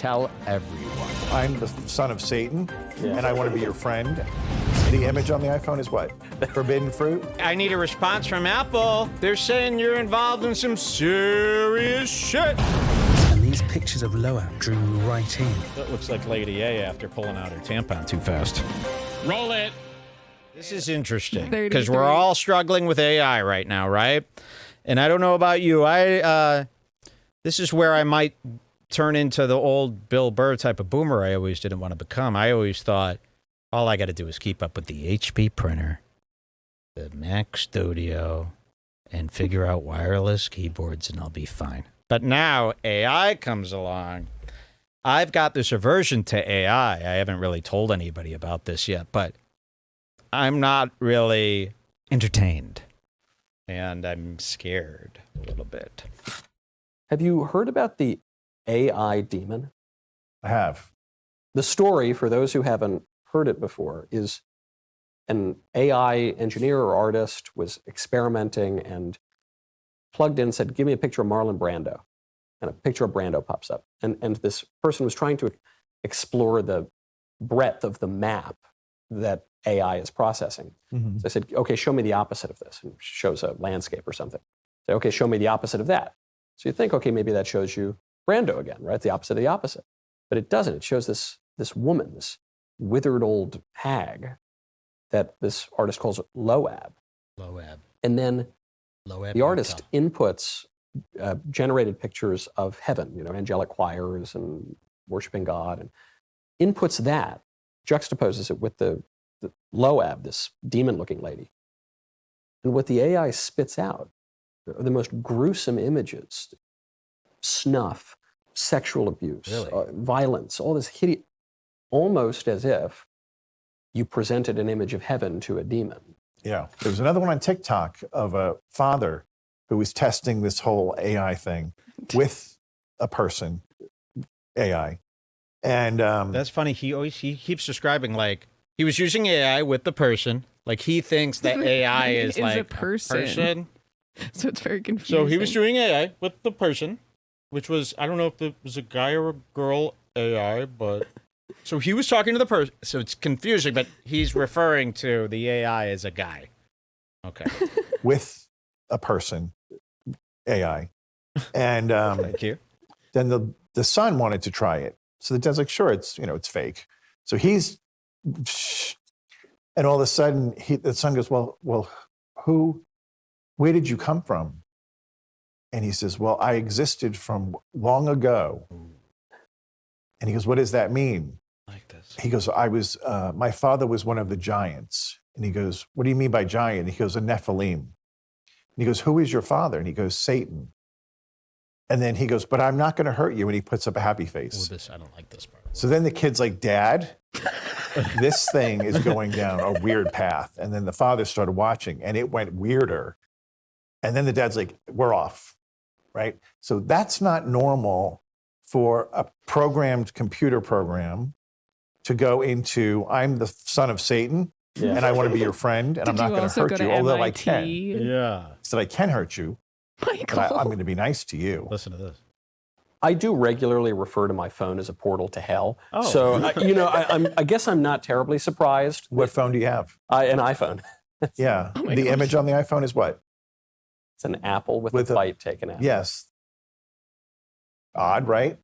tell everyone. I'm the son of Satan, and I want to be your friend. The image on the iPhone is what? Forbidden fruit? I need a response from Apple. They're saying you're involved in some serious shit. And these pictures of Loab drew right in. That looks like Lady A after pulling out her tampon too fast. Roll it. This is interesting because we're all struggling with AI right now, right? And I don't know about you. This is where I might turn into the old Bill Burr type of boomer I always didn't want to become. I always thought all I got to do is keep up with the HP printer, the Mac Studio, and figure out wireless keyboards, and I'll be fine. But now AI comes along. I've got this aversion to AI. I haven't really told anybody about this yet, but I'm not really entertained. And I'm scared a little bit. Have you heard about the AI demon? I have. The story, for those who haven't heard it before, is an AI engineer or artist was experimenting and plugged in and said, give me a picture of Marlon Brando. And a picture of Brando pops up. And this person was trying to explore the breadth of the map that AI is processing. Mm-hmm. So I said, okay, show me the opposite of this. And it shows a landscape or something. I said, okay, show me the opposite of that. So you think, okay, maybe that shows you Brando again, right? The opposite of the opposite. But it doesn't. It shows this woman, this withered old hag that this artist calls Loab. Loab. And then Loab the artist inputs generated pictures of heaven, angelic choirs and worshiping God, and inputs that, juxtaposes it with the Loab, this demon-looking lady. And what the AI spits out are the most gruesome images, snuff, sexual abuse, really? Violence, all this hideous, almost as if you presented an image of heaven to a demon. Yeah. There was another one on TikTok of a father who was testing this whole AI thing with a person, AI. And that's funny. He keeps describing like he was using AI with the person. Like he thinks that AI is like a person. So it's very confusing. So he was doing AI with the person, which was, I don't know if it was a guy or a girl AI, but so he was talking to the person. So it's confusing, but he's referring to the AI as a guy. Okay. With a person, AI. And thank you. Then the son wanted to try it. So the dad's like, sure, it's fake. So he's, and all of a sudden the son goes, well, where did you come from? And he says, well, I existed from long ago. And he goes, what does that mean? Like this. He goes, my father was one of the giants. And he goes, what do you mean by giant? And he goes, a Nephilim. And he goes, who is your father? And he goes, Satan. And then he goes, but I'm not going to hurt you. And he puts up a happy face. I don't like this part. So then the kid's like, Dad, this thing is going down a weird path. And then the father started watching and it went weirder. And then the dad's like, we're off, right? So that's not normal for a programmed computer program to go into, I'm the son of Satan, and I want to be your friend, and I'm not going to hurt you, although I can. Yeah. So I can hurt you, Michael. but I'm going to be nice to you. Listen to this. I do regularly refer to my phone as a portal to hell. Oh. So, I guess I'm not terribly surprised. What phone do you have? An iPhone. Yeah. Oh my the gosh. image on the iPhone is what? It's an apple with With a a- bite taken out. Yes. Odd, right?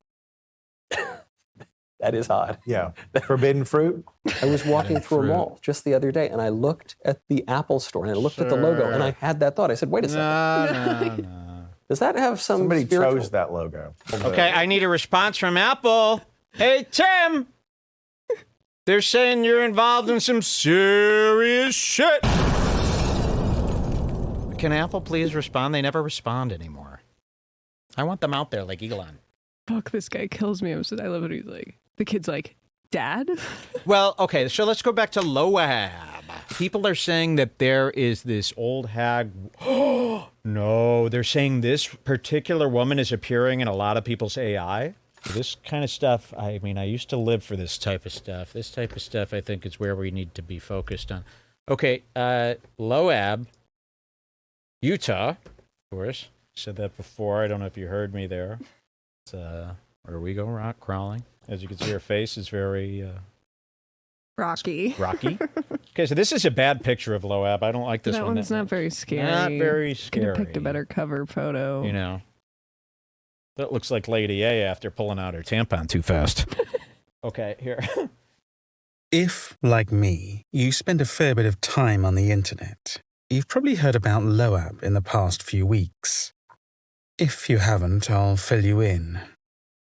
That is odd. Yeah. Forbidden fruit? I was walking through a fruit. mall just the other day, and I looked at the Apple store, and I looked at the logo, and I had that thought. I said, wait a second. No. Does that have some Somebody spiritual... chose that logo. Okay, I need a response from Apple. Hey, Tim! They're saying you're involved in some serious shit. Can Apple please respond? They never respond anymore. I want them out there like Elon. Fuck, this guy kills me. I love it. He's like, the kid's like, Dad? Well, okay, so let's go back to Loab. People are saying that there is this old hag. No, they're saying this particular woman is appearing in a lot of people's AI. This kind of stuff, I mean, I used to live for this type of stuff. This type of stuff, I think, is where we need to be focused on. Okay, Loab, Utah, of course. Said that before. I don't know if you heard me there. It's, Where we go rock crawling. As you can see, her face is very Rocky. rocky. Okay, so this is a bad picture of Loab. I don't like this That one. one's not very scary. Not very Could have scary. picked a better cover photo. You know. That looks like Lady A after pulling out her tampon too fast. Okay, here. If, like me, you spend a fair bit of time on the internet, you've probably heard about Loab in the past few weeks. If you haven't, I'll fill you in.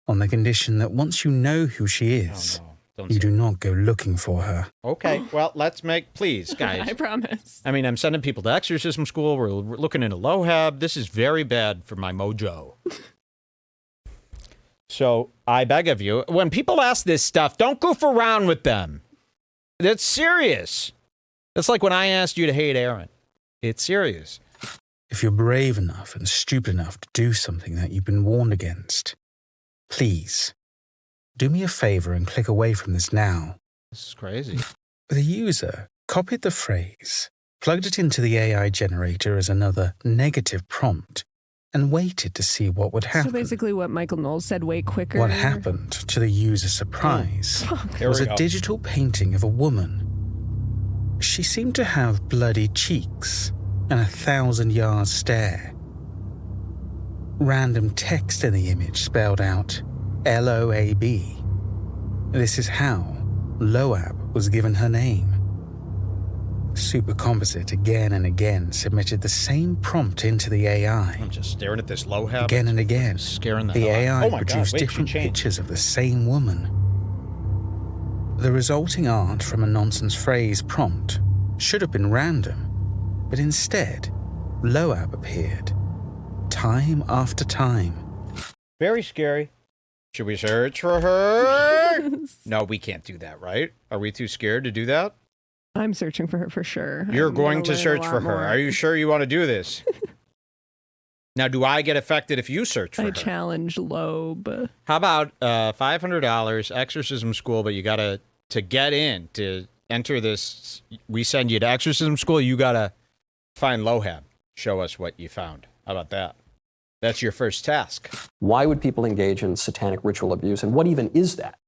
On the condition that once you know who she is, Oh, no. Don't you say do not go looking for her. Okay, well, let's please, guys. I promise. I mean, I'm sending people to exorcism school. We're looking into Loab. This is very bad for my mojo. So I beg of you, when people ask this stuff, don't goof around with them. That's serious. It's like when I asked you to hate Aaron. It's serious. If you're brave enough and stupid enough to do something that you've been warned against, please, do me a favor and click away from this now. This is crazy. The user copied the phrase, plugged it into the AI generator as another negative prompt, and waited to see what would happen. So basically what Michael Knowles said way quicker. What happened, to the user's surprise, Here was we a go. digital painting of a woman. She seemed to have bloody cheeks and a 1,000-yard stare. Random text in the image spelled out Loab. This is how Loab was given her name. Supercomposite again and again submitted the same prompt into the AI. I'm just staring at this Loab. Again and again, Scaring the AI Oh my God, produced wait, she different changed. pictures of the same woman. The resulting art from a nonsense phrase prompt should have been random, but instead, Loab appeared, time after time. Very scary. Should we search for her? No, we can't do that, right? Are we too scared to do that? I'm searching for her for sure. You're I'm going gonna to learn a search lot for her. more. Are you sure you want to do this? Now, do I get affected if you search for I her? challenge Loab. How about $500 exorcism school, but you got to get in, to enter this, we send you to exorcism school, you got to find Loab. Show us what you found. How about that? That's your first task. Why would people engage in satanic ritual abuse, and what even is that?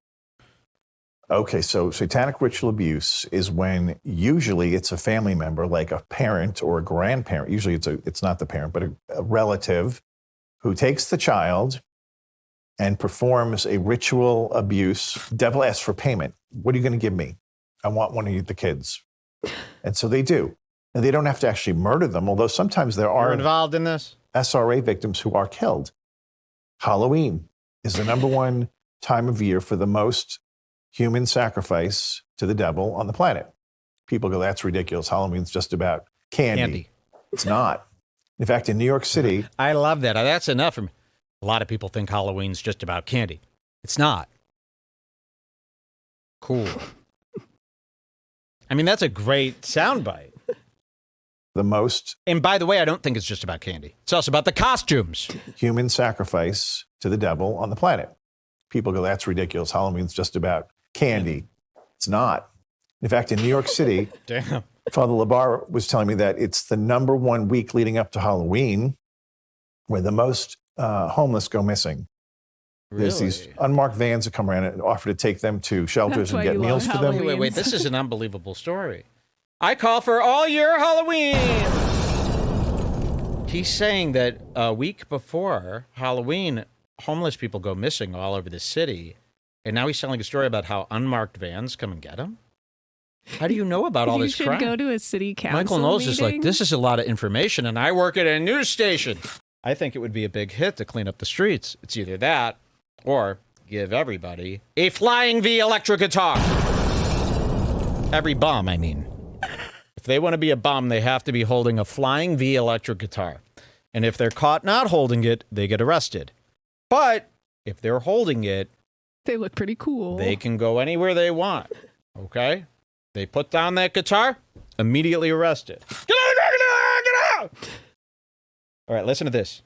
Okay, so satanic ritual abuse is when usually it's a family member, like a parent or a grandparent. Usually it's not the parent, but a relative who takes the child and performs a ritual abuse. Devil asks for payment. What are you going to give me? I want one of the kids. And so they do. And they don't have to actually murder them, although sometimes there Are are involved in this? SRA victims who are killed. Halloween is the number one time of year for the most human sacrifice to the devil on the planet. People go, that's ridiculous. Halloween's just about candy. It's not. In fact, in New York City, I love that. That's enough for me. A lot of people think Halloween's just about candy. It's not. Cool. I mean, that's a great soundbite. the most And by the way, I don't think it's just about candy. It's also about the costumes. human sacrifice to the devil on the planet. People go, that's ridiculous. Halloween's just about candy. It's not. In fact, in New York City, Damn. Father Labar was telling me that it's the number one week leading up to Halloween where the most homeless go missing. There's these Really? unmarked vans that come around and offer to take them to shelters That's and why get you meals love for them. Halloween. Wait. This is an unbelievable story. I call for all year Halloween. He's saying that a week before Halloween, homeless people go missing all over the city. And now he's telling a story about how unmarked vans come and get them. How do you know about all You this should crap? go to a city council Michael Knowles is like, meeting. this is a lot of information, and I work at a news station. I think it would be a big hit to clean up the streets. It's either that or give everybody a flying V electric guitar. Every bum, I mean. If they want to be a bum, they have to be holding a flying V electric guitar. And if they're caught not holding it, they get arrested. But if they're holding it, They look pretty cool. they can go anywhere they want. Okay? They put down that guitar, immediately arrested. Get out! Get out! All right, listen to this.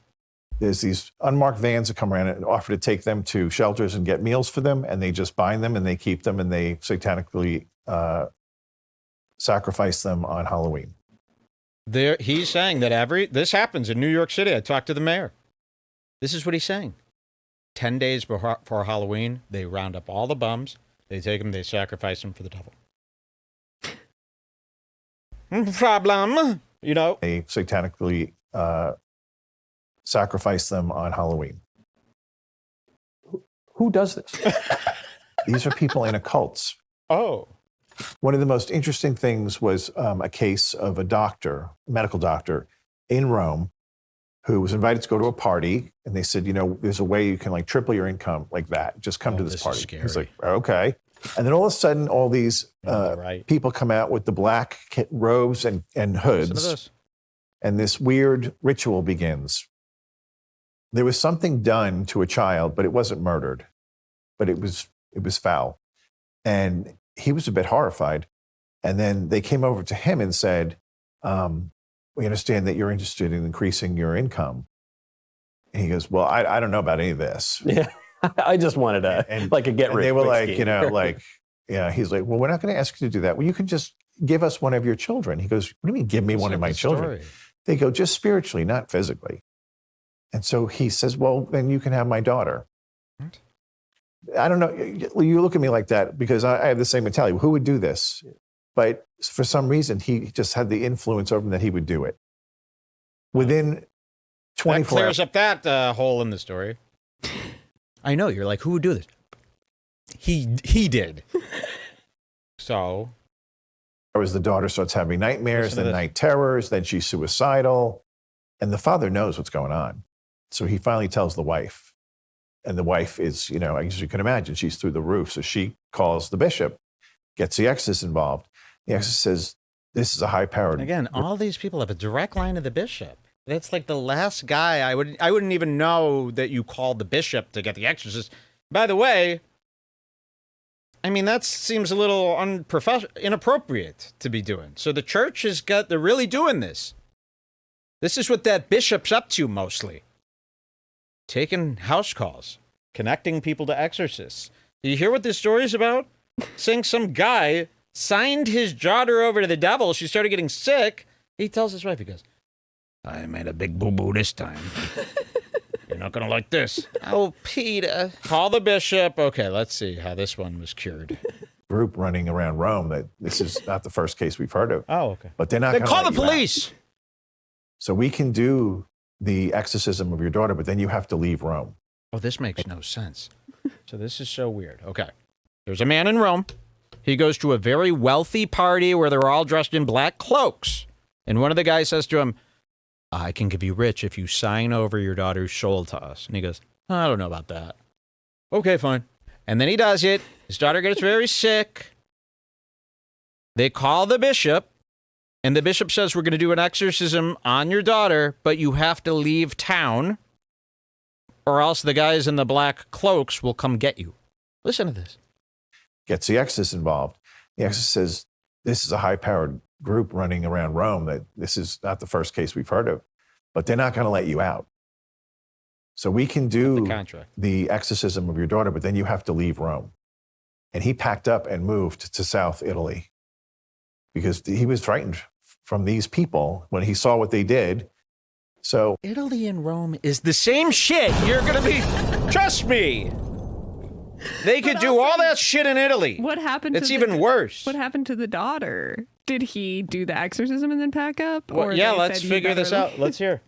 There's these unmarked vans that come around and offer to take them to shelters and get meals for them, and they just bind them and they keep them and they satanically sacrifice them on Halloween. He's saying that this happens in New York City. I talked to the mayor. This is what he's saying. 10 days before Halloween, they round up all the bums. They take them, they sacrifice them for the devil. Problem, you know. They satanically sacrifice them on Halloween. Who does this? These are people in occults. Oh. One of the most interesting things was a case of a medical doctor in Rome, who was invited to go to a party. And they said, there's a way you can like triple your income like that. Just come to this party. He's like, okay. And then all of a sudden, all these people come out with the black robes and hoods. And this weird ritual begins. There was something done to a child, but it wasn't murdered. But it was foul. And he was a bit horrified. And then they came over to him and said, we understand that you're interested in increasing your income. And he goes, well, I don't know about any of this. Yeah, I just wanted a get rich. They were like, scheme. He's like, well, we're not going to ask you to do that. Well, you can just give us one of your children. He goes, what do you mean give me one of my children? They go, just spiritually, not physically. And so he says, well, then you can have my daughter. What? I don't know. You look at me like that because I have the same mentality. Who would do this? But for some reason, he just had the influence over him that he would do it. Within 24 hours. That clears up that hole in the story. I know. You're like, who would do this? He did. So. The daughter starts having nightmares, then night terrors, then she's suicidal. And the father knows what's going on. So he finally tells the wife. And the wife is, as you can imagine, she's through the roof. So she calls the bishop, gets the exorcist involved. The exorcist says, this is a high-powered... Again, all these people have a direct line to the bishop. That's like the last guy I wouldn't even know that you called the bishop to get the exorcist. By the way, I mean, that seems a little inappropriate to be doing. So the church they're really doing this. This is what that bishop's up to mostly. Taking house calls, connecting people to exorcists. Do you hear what this story is about? Saying some guy signed his daughter over to the devil. She started getting sick. He tells his wife, he goes, I made a big boo-boo this time. You're not going to like this. Oh, Peter. Call the bishop. Okay, let's see how this one was cured. Group running around Rome that this is not the first case we've heard of. Oh, okay. But they're not going to call the police. So we can do the exorcism of your daughter, but then you have to leave Rome. Oh, this makes no sense. So this is so weird. Okay. There's a man in Rome. He goes to a very wealthy party where they're all dressed in black cloaks. And one of the guys says to him, I can give you rich if you sign over your daughter's soul to us. And he goes, I don't know about that. Okay, fine. And then he does it. His daughter gets very sick. They call the bishop. And the bishop says, we're going to do an exorcism on your daughter, but you have to leave town, or else the guys in the black cloaks will come get you. Listen to this. Gets the exorcist involved. The exorcist says, this is a high-powered group running around Rome that this is not the first case we've heard of, but they're not going to let you out. So we can do the exorcism of your daughter, but then you have to leave Rome. And he packed up and moved to South Italy because he was frightened from these people when he saw what they did. So Italy and Rome is the same shit. You're going to be, trust me. They could do all that shit in Italy. What happened? It's even worse. What happened to the daughter? Did he do the exorcism and then pack up? Well, yeah, let's figure this out. Let's hear.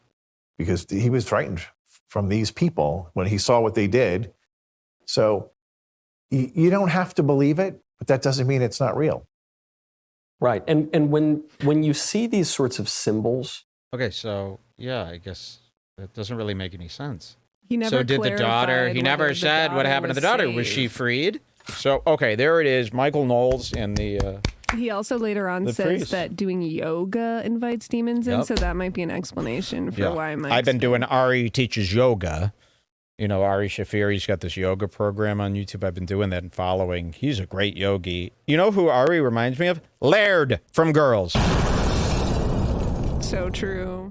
Because he was frightened from these people when he saw what they did. So you don't have to believe it, but that doesn't mean it's not real. Right. And when you see these sorts of symbols. Okay, so yeah, I guess that doesn't really make any sense. He never so did the daughter, he never said what happened to the daughter. Was she freed? So, okay, there it is. Michael Knowles in the... he also later on says priest. That doing yoga invites demons in, so that might be an explanation for why I've been doing Ari Teaches Yoga. You know, Ari Shafiri's got this yoga program on YouTube. I've been doing that and following. He's a great yogi. You know who Ari reminds me of? Laird from Girls. So true.